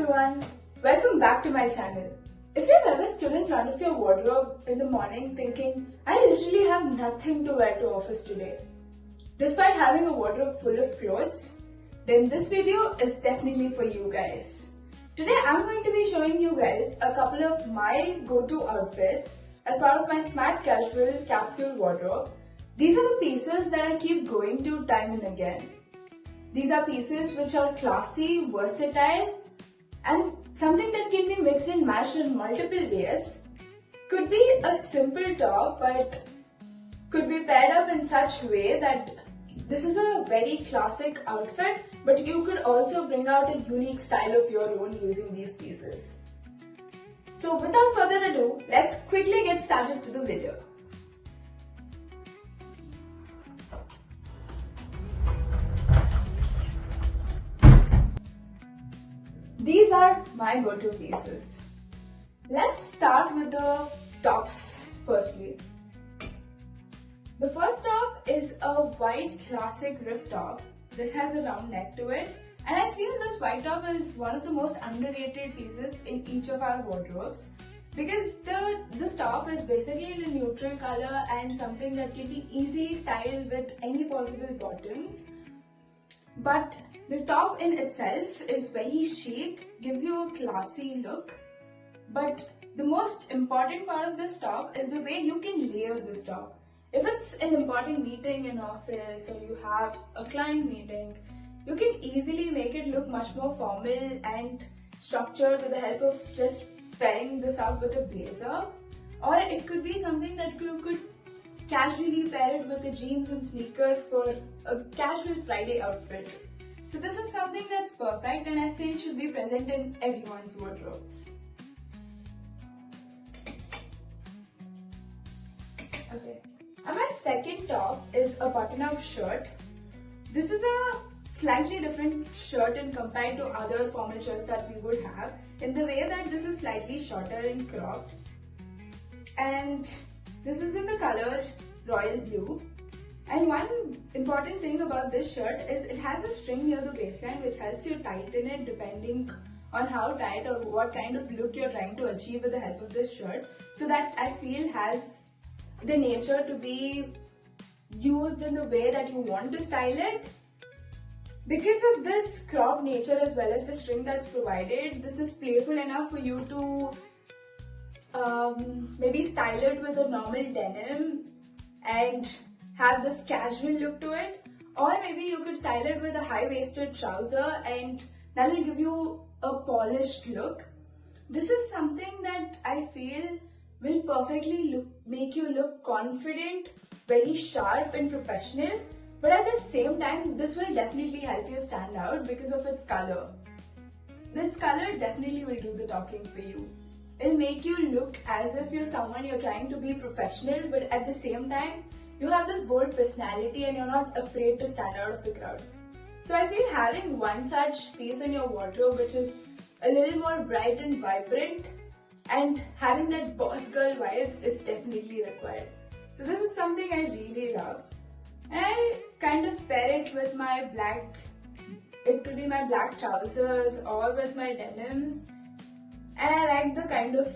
everyone, welcome back to my channel. If you've ever stood in front of your wardrobe in the morning thinking, I literally have nothing to wear to office today, despite having a wardrobe full of clothes, then this video is definitely for you guys. Today I'm going to be showing you guys a couple of my go-to outfits as part of my smart casual capsule wardrobe. These are the pieces that I keep going to time and again. These are pieces which are classy, versatile, and something that can be mixed and matched in multiple ways. Could be a simple top, but could be paired up in such a way that this is a very classic outfit, but you could also bring out a unique style of your own using these pieces. So without further ado, let's quickly get started to the video. These are my go-to pieces. Let's start with the tops firstly. The first top is a white classic ripped top. This has a round neck to it, and I feel this white top is one of the most underrated pieces in each of our wardrobes because this top is basically in a neutral color and something that can be easily styled with any possible bottoms. But the top in itself is very chic, gives you a classy look. But the most important part of this top is the way you can layer this top. If it's an important meeting in office or you have a client meeting, you can easily make it look much more formal and structured with the help of just pairing this up with a blazer. Or it could be something that you could casually pair it with the jeans and sneakers for a casual Friday outfit. So this is something that's perfect and I feel should be present in everyone's wardrobes. Okay. And my second top is a button-up shirt. This is a slightly different shirt in compared to other formal shirts that we would have in the way that this is slightly shorter and cropped. And this is in the color royal blue. And one important thing about this shirt is it has a string near the waistline which helps you tighten it depending on how tight or what kind of look you're trying to achieve with the help of this shirt. So that I feel has the nature to be used in the way that you want to style it. Because of this cropped nature as well as the string that's provided, this is playful enough for you to maybe style it with a normal denim and have this casual look to it, or maybe you could style it with a high-waisted trouser and that will give you a polished look. This is something that I feel will perfectly make you look confident, very sharp and professional, but at the same time this will definitely help you stand out because of its color. This color definitely will do the talking for you. It'll make you look as if you're someone you're trying to be professional, but at the same time you have this bold personality and you're not afraid to stand out of the crowd. So I feel having one such piece in your wardrobe which is a little more bright and vibrant and having that boss girl vibes is definitely required. So this is something I really love. And I kind of pair it with my black, it could be my black trousers or with my denims. And I like the kind of,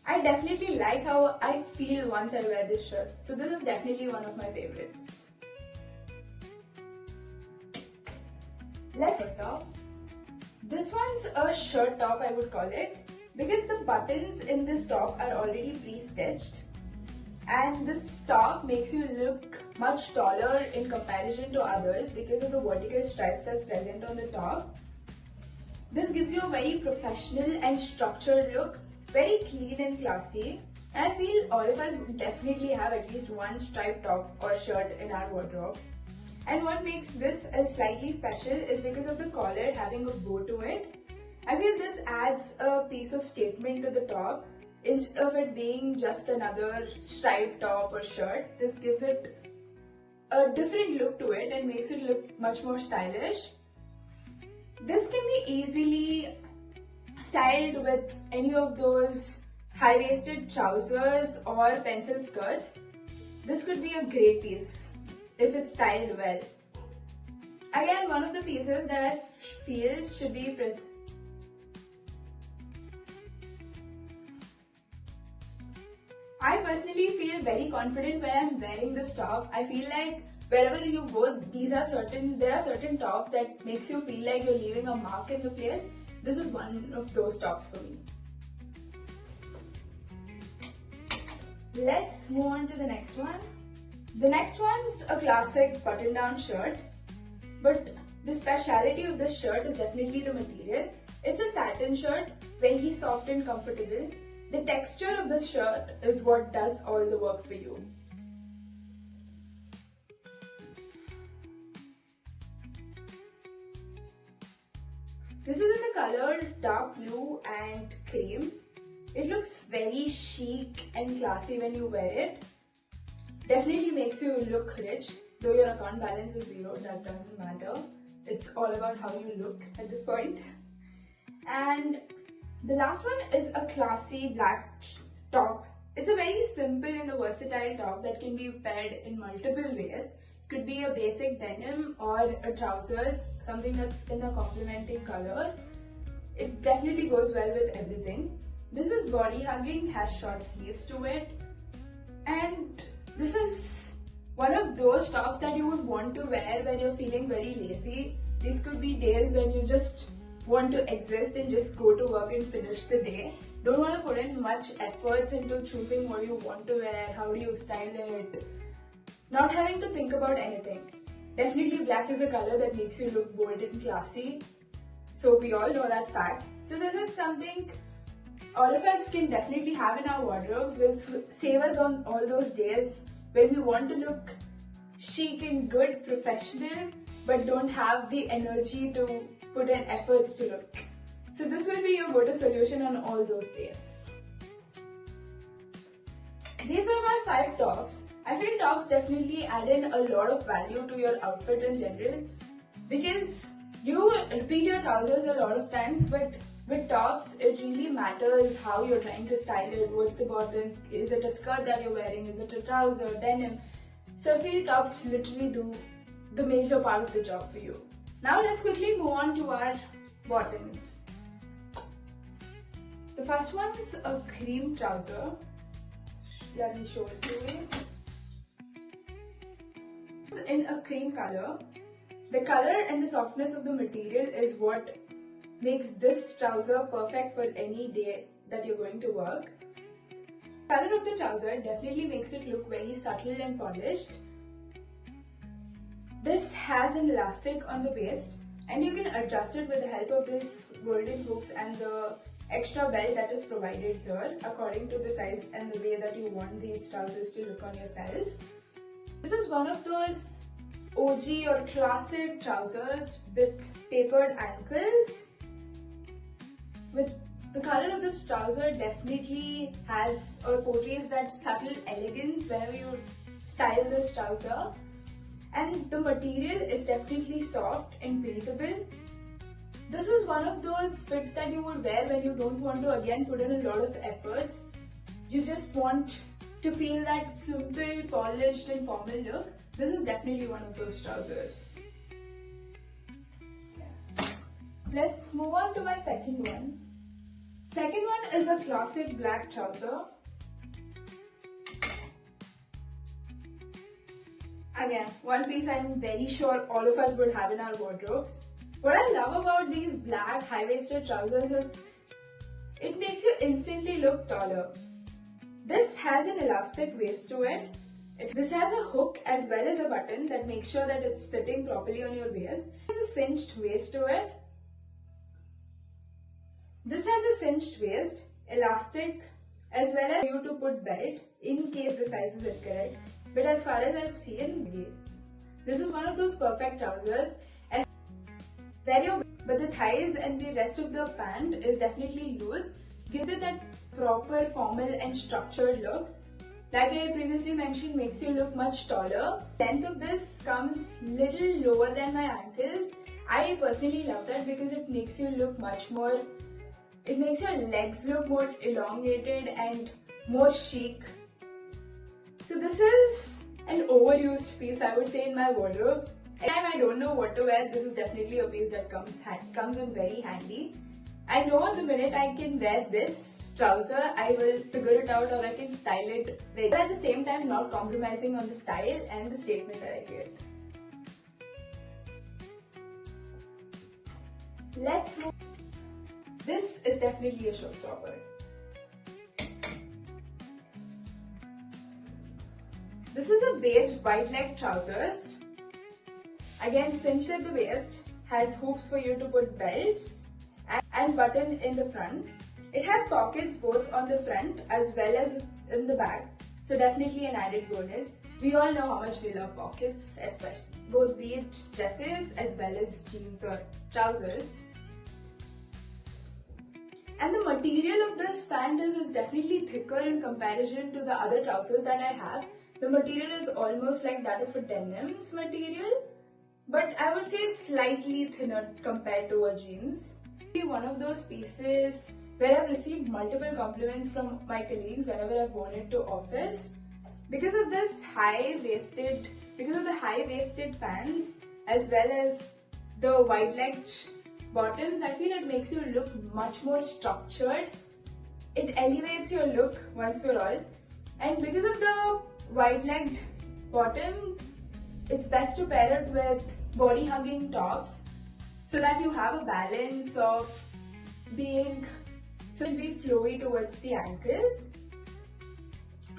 I definitely like how I feel once I wear this shirt. So this is definitely one of my favorites. Let's go top. This one's a shirt top, I would call it, because the buttons in this top are already pre-stitched. And this top makes you look much taller in comparison to others because of the vertical stripes that's present on the top. This gives you a very professional and structured look, very clean and classy. And I feel all of us would definitely have at least one striped top or shirt in our wardrobe. And what makes this slightly special is because of the collar having a bow to it. I feel this adds a piece of statement to the top. Instead of it being just another striped top or shirt, this gives it a different look to it and makes it look much more stylish. This can be easily styled with any of those high-waisted trousers or pencil skirts. This could be a great piece if it's styled well. Again, one of the pieces that I feel should be present. I personally feel very confident when I'm wearing this top. I feel like wherever you go, there are certain tops that makes you feel like you're leaving a mark in the place. This is one of those tops for me. Let's move on to the next one. The next one's a classic button-down shirt, but the speciality of this shirt is definitely the material. It's a satin shirt, very soft and comfortable. The texture of the shirt is what does all the work for you. This is in the color dark blue and cream. It looks very chic and classy when you wear it. Definitely makes you look rich. Though your account balance is 0, that doesn't matter. It's all about how you look at this point. And the last one is a classy black top. It's a very simple and a versatile top that can be paired in multiple ways. It could be a basic denim or a trousers, something that's in a complementing color. It definitely goes well with everything. This is body hugging, has short sleeves to it, and this is one of those tops that you would want to wear when you're feeling very lazy. These could be days when you just want to exist and just go to work and finish the day. Don't want to put in much efforts into choosing what you want to wear, how do you style it, not having to think about anything. Definitely black is a color that makes you look bold and classy. So we all know that fact. So this is something all of us can definitely have in our wardrobes, will save us on all those days when we want to look chic and good, professional, but don't have the energy to put in efforts to look. So this will be your go-to solution on all those days. These are my 5 tops. I feel tops definitely add in a lot of value to your outfit in general, because you repeat your trousers a lot of times, but with tops, it really matters how you're trying to style it. What's the bottom? Is it a skirt that you're wearing? Is it a trouser, denim? So I feel tops literally do the major part of the job for you. Now let's quickly move on to our bottoms. The first one is a cream trouser. Let me show it to you. It's in a cream color. The color and the softness of the material is what makes this trouser perfect for any day that you're going to work. The color of the trouser definitely makes it look very subtle and polished. This has an elastic on the waist, and you can adjust it with the help of this golden hooks and the extra belt that is provided here according to the size and the way that you want these trousers to look on yourself. This is one of those OG or classic trousers with tapered ankles. With the color of this trouser definitely has or portrays that subtle elegance whenever you style this trouser, and the material is definitely soft and breathable. This is one of those fits that you would wear when you don't want to again put in a lot of efforts. You just want to feel that simple, polished and formal look. This is definitely one of those trousers. Let's move on to my second one. Second one is a classic black trouser. Again, one piece I'm very sure all of us would have in our wardrobes. What I love about these black high-waisted trousers is it makes you instantly look taller. This has an elastic waist to it. This has a hook as well as a button that makes sure that it's sitting properly on your waist. It has a cinched waist to it. This has a cinched waist, elastic, as well as you to put belt in case the size is incorrect. But as far as I've seen, this is one of those perfect trousers. But the thighs and the rest of the pant is definitely loose, gives it that proper formal and structured look. Like I previously mentioned, makes you look much taller. Length of this comes little lower than my ankles. I personally love that because it makes you look much more, it makes your legs look more elongated and more chic. So this is an overused piece, I would say, in my wardrobe. Anytime I don't know what to wear, this is definitely a piece that comes in very handy. I know the minute I can wear this trouser, I will figure it out or I can style it very, but at the same time not compromising on the style and the statement that I create. Let's move. This is definitely a showstopper. This is a beige white leg trousers. Again, cinched at the waist, has hoops for you to put belts and button in the front. It has pockets both on the front as well as in the back. So definitely an added bonus. We all know how much we love pockets, especially both be it dresses as well as jeans or trousers. And the material of this pant is definitely thicker in comparison to the other trousers that I have. The material is almost like that of a denim's material, but I would say slightly thinner compared to a jeans. One of those pieces where I've received multiple compliments from my colleagues whenever I've worn it to office. Because of the high-waisted pants as well as the wide-legged bottoms, I feel it makes you look much more structured. It elevates your look once for all. And because of the wide-legged bottom, it's best to pair it with body-hugging tops so that you have a balance of being flowy towards the ankles.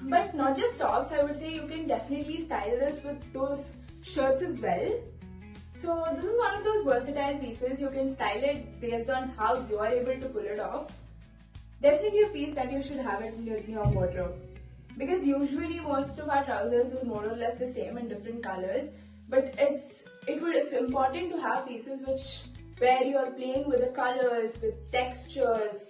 But not just tops, I would say you can definitely style this with those shirts as well. So this is one of those versatile pieces. You can style it based on how you are able to pull it off. Definitely a piece that you should have it in your wardrobe. Because usually most of our trousers are more or less the same in different colors. But it's important to have pieces where you're playing with the colors, with textures,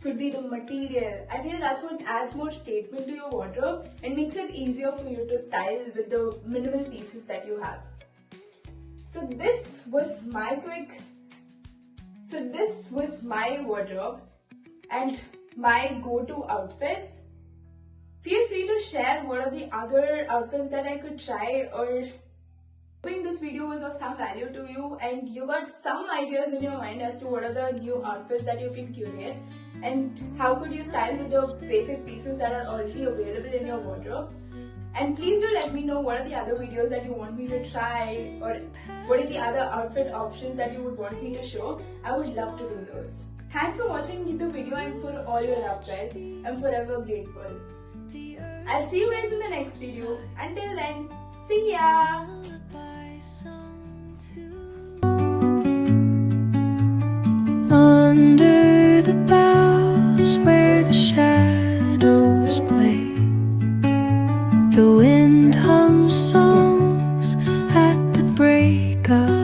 could be the material. I feel that's what adds more statement to your wardrobe and makes it easier for you to style with the minimal pieces that you have. So this was my wardrobe and my go-to outfits. Feel free to share what are the other outfits that I could try, or hoping this video was of some value to you and you got some ideas in your mind as to what are the new outfits that you can curate and how could you style with the basic pieces that are already available in your wardrobe. And please do let me know what are the other videos that you want me to try, or what are the other outfit options that you would want me to show. I would love to do those. Thanks for watching the video and for all your love, guys. I'm forever grateful. I'll see you guys in the next video. Until then, see ya! Under the boughs where the shadows play, the wind hums songs at the break of